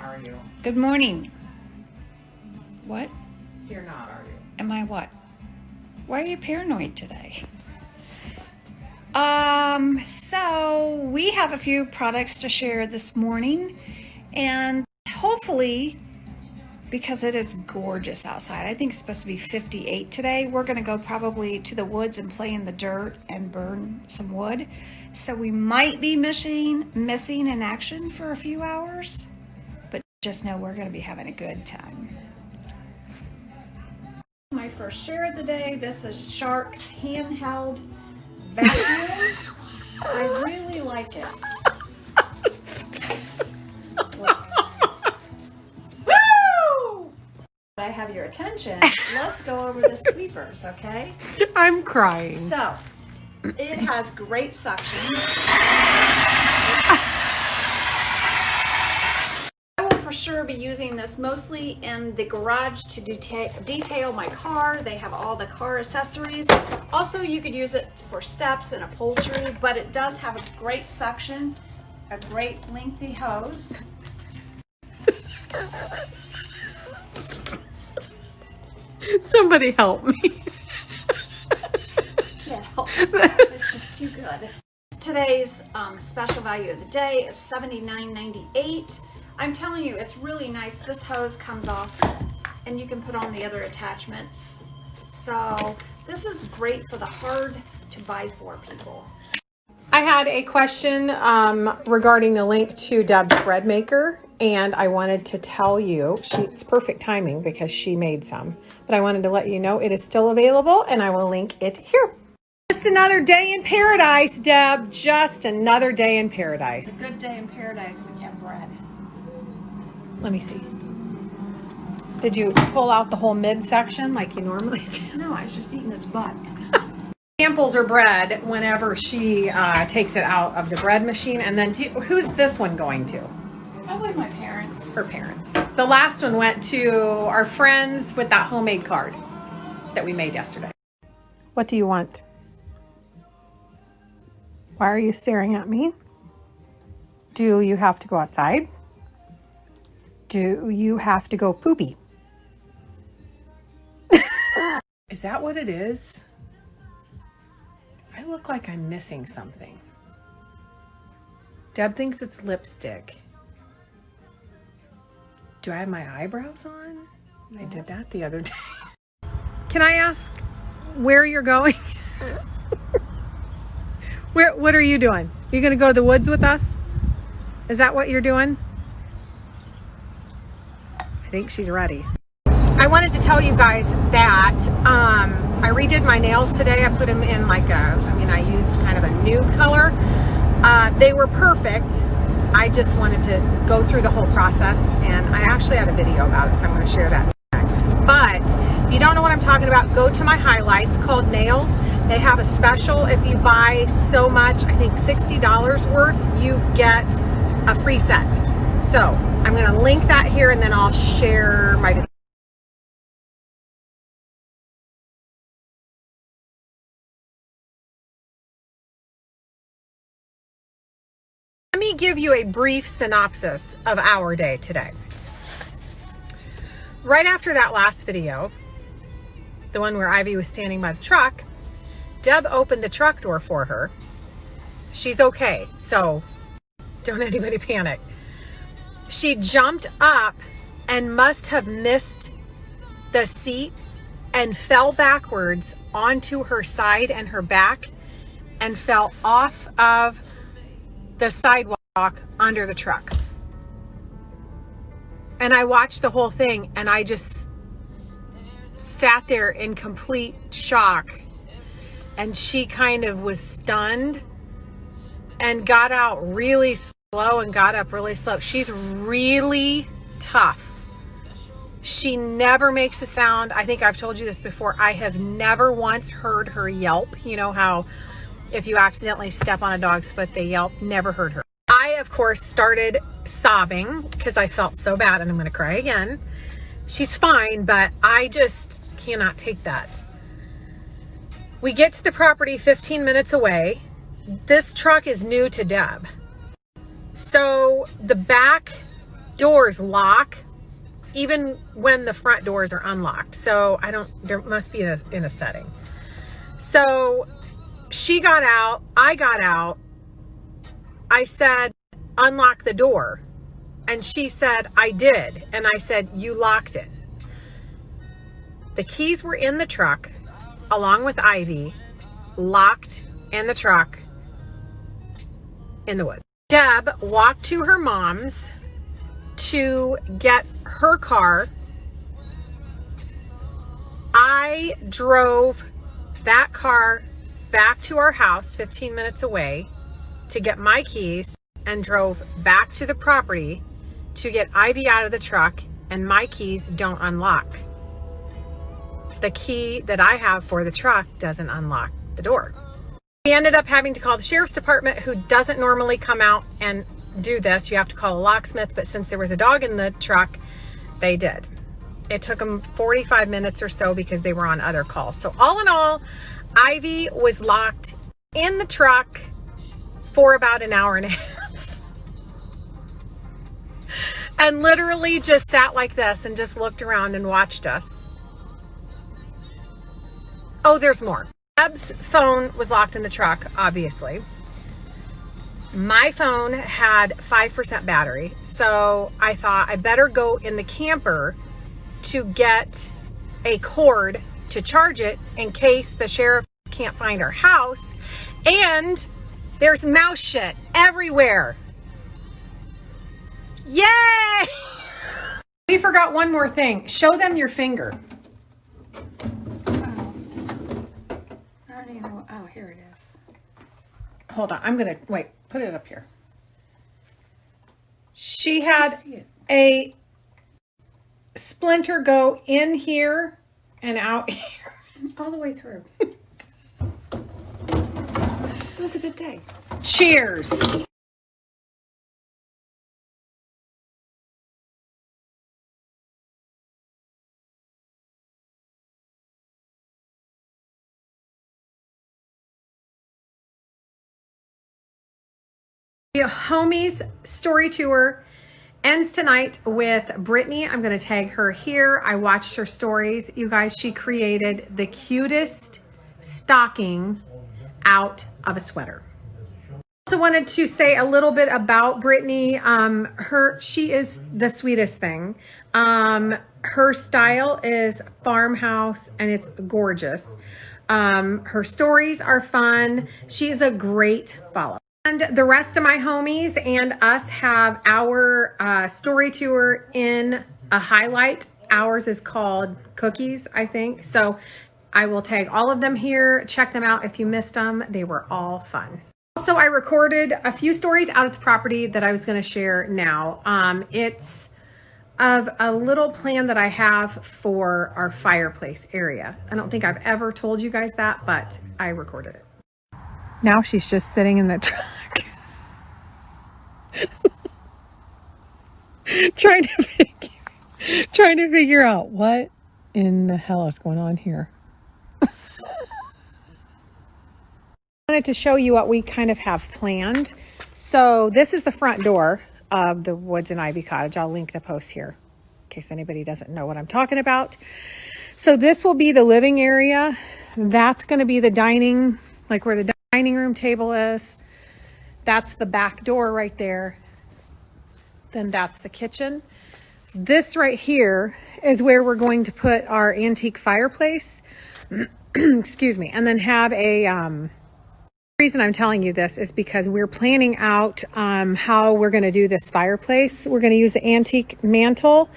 Are you? Good morning. What? You're not, are you? Am I what? Why are you paranoid today? So we have a few products to share this morning, and hopefully, because it is gorgeous outside, I think it's supposed to be 58 today, we're going to go probably to the woods and play in the dirt and burn some wood. So we might be missing in action for a few hours, but just know we're going to be having a good time. My first share of the day, this is Shark's handheld vacuum. I really like it. Woo! I have your attention. Let's go over the sweepers, okay? I'm crying. So, it has great suction. I will for sure be using this mostly in the garage to detail my car. They have all the car accessories. Also, you could use it for steps and upholstery, but it does have a great suction, a great lengthy hose. Somebody help me. Can't help myself. It's just too good. Today's special value of the day is $79.98. I'm telling you, it's really nice. This hose comes off and you can put on the other attachments. So this is great for the hard to buy for people. I had a question regarding the link to Deb's bread maker, and I wanted to tell you, it's perfect timing because she made some, but I wanted to let you know it is still available, and I will link it here. Just another day in paradise, Deb. Just another day in paradise. It's a good day in paradise when you have bread. Let me see. Did you pull out the whole midsection like you normally do? No, I was just eating its butt. Samples her bread whenever she takes it out of the bread machine. And then who's this one going to? Probably my parents. Her parents. The last one went to our friends with that homemade card that we made yesterday. What do you want? Why are you staring at me? Do you have to go outside? Do you have to go poopy? Is that what it is? I look like I'm missing something. Deb thinks it's lipstick. Do I have my eyebrows on? I did that the other day. Can I ask where you're going? What are you doing? You gonna go to the woods with us? Is that what you're doing? I think she's ready. I wanted to tell you guys that I redid my nails today. I put them in I used kind of a nude color. They were perfect. I just wanted to go through the whole process, and I actually had a video about it, so I'm going to share that next. But if you don't know what I'm talking about, go to my highlights called Nails. They have a special. If you buy so much, I think $60 worth, you get a free set. So I'm going to link that here, and then I'll share my video. Let me give you a brief synopsis of our day today. Right after that last video, the one where Ivy was standing by the truck, Deb opened the truck door for her. She's okay, so don't anybody panic. She jumped up and must have missed the seat and fell backwards onto her side and her back and fell off of the sidewalk under the truck. And I watched the whole thing, and I just sat there in complete shock. And she kind of was stunned and got out really slow and got up really slow. She's really tough. She never makes a sound. I think I've told you this before. I have never once heard her yelp. You know how if you accidentally step on a dog's foot, they yelp. Never heard her. I, of course, started sobbing because I felt so bad, and I'm going to cry again. She's fine, but I just cannot take that. We get to the property 15 minutes away. This truck is new to Deb. So the back doors lock even when the front doors are unlocked. So there must be in a setting. So she got out, I got out. I said, unlock the door. And she said, I did. And I said, you locked it. The keys were in the truck along with Ivy, locked in the truck in the woods. Deb walked to her mom's to get her car. I drove that car back to our house 15 minutes away to get my keys and drove back to the property to get Ivy out of the truck, and my keys don't unlock. The key that I have for the truck doesn't unlock the door. We ended up having to call the sheriff's department, who doesn't normally come out and do this. You have to call a locksmith, but since there was a dog in the truck, they did. It took them 45 minutes or so because they were on other calls. So all in all, Ivy was locked in the truck for about an hour and a half. And literally just sat like this and just looked around and watched us. Oh, there's more. Deb's phone was locked in the truck, obviously. My phone had 5% battery, so I thought I better go in the camper to get a cord to charge it in case the sheriff can't find our house. And there's mouse shit everywhere. Yay! We forgot one more thing. Show them your finger. I don't even know. Oh, here it is. Hold on. I'm going to, wait, put it up here. She had see it. a splinter go in here and out here. All the way through. It was a good day. Cheers. The homies story tour ends tonight with Brittany. I'm going to tag her here. I watched her stories. You guys, she created the cutest stocking out of a sweater. Also wanted to say a little bit about Brittany. She is the sweetest thing. Her style is farmhouse and it's gorgeous. Her stories are fun. She is a great follow. And the rest of my homies and us have our story tour in a highlight. Ours is called Cookies, I think. So I will tag all of them here. Check them out if you missed them. They were all fun. Also, I recorded a few stories out at the property that I was going to share now. It's of a little plan that I have for our fireplace area. I don't think I've ever told you guys that, but I recorded it. Now she's just sitting in the truck. trying to figure out what in the hell is going on here. I wanted to show you what we kind of have planned. So this is the front door of the Woods and Ivy Cottage. I'll link the post here in case anybody doesn't know what I'm talking about. So this will be the living area. That's going to be the dining, like where the dining room table is. That's the back door right there. Then that's the kitchen. This right here is where we're going to put our antique fireplace. Excuse me. And then have a, the reason I'm telling you this is because we're planning out how we're going to do this fireplace. We're going to use the antique mantle,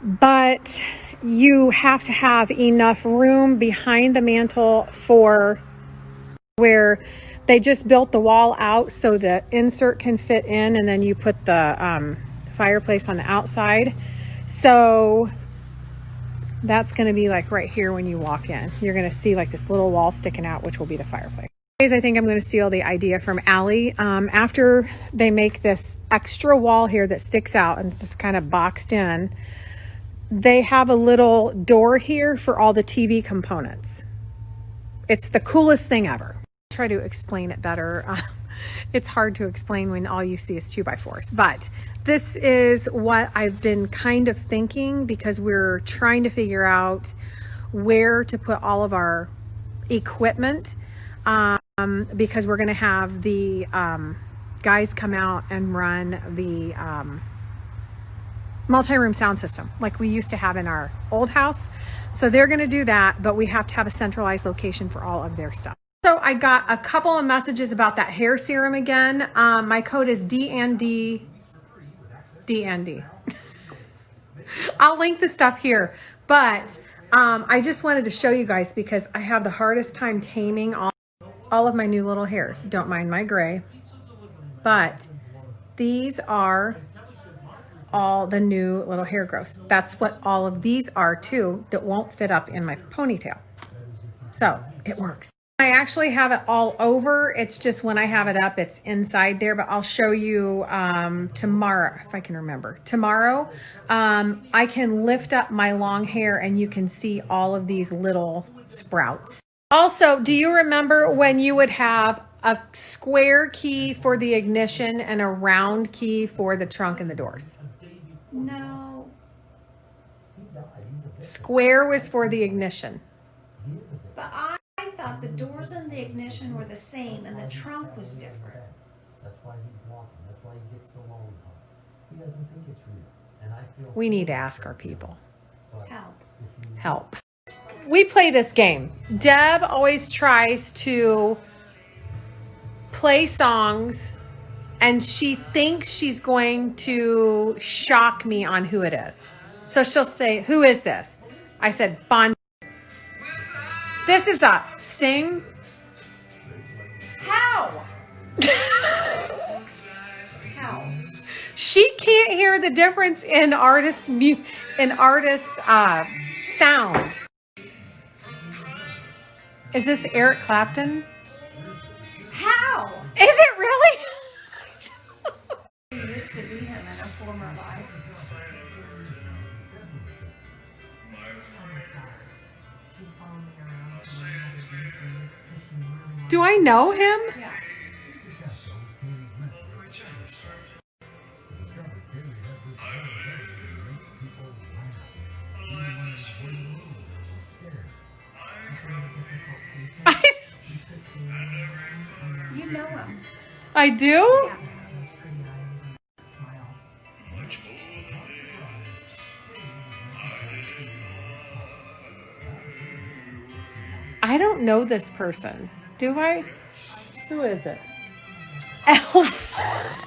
but you have to have enough room behind the mantle for where they just built the wall out so the insert can fit in, and then you put the fireplace on the outside. So that's going to be like right here when you walk in. You're going to see like this little wall sticking out, which will be the fireplace. I think I'm going to steal the idea from Allie. After they make this extra wall here that sticks out and it's just kind of boxed in, they have a little door here for all the TV components. It's the coolest thing ever. I'll try to explain it better. It's hard to explain when all you see is 2x4s, but this is what I've been kind of thinking, because we're trying to figure out where to put all of our equipment, because we're going to have the guys come out and run the multi-room sound system like we used to have in our old house. So they're going to do that, but we have to have a centralized location for all of their stuff. So I got a couple of messages about that hair serum again. My code is DND. I'll link the stuff here, but I just wanted to show you guys because I have the hardest time taming all of my new little hairs. Don't mind my gray, but these are all the new little hair growths. That's what all of these are too, that won't fit up in my ponytail. So it works. I actually have it all over. It's just when I have it up, it's inside there, but I'll show you tomorrow, if I can remember. Tomorrow, I can lift up my long hair and you can see all of these little sprouts. Also, do you remember when you would have a square key for the ignition and a round key for the trunk and the doors? No. Square was for the ignition. But I thought the doors and the ignition were the same and the trunk was different. That's why he's walking. That's why he gets the loan card. He doesn't think it's real. And I feel We need to ask our people. Help. We play this game. Deb always tries to play songs and she thinks she's going to shock me on who it is. So she'll say, "Who is this?" I said, "Bon." This is a Sting. How? How? She can't hear the difference in artist sound. Is this Eric Clapton? How? Is it really? You used to be him in a former life. Do I know him? Yeah. You know him. I do? Yeah. I don't know this person. Do I? Who is it? Elf.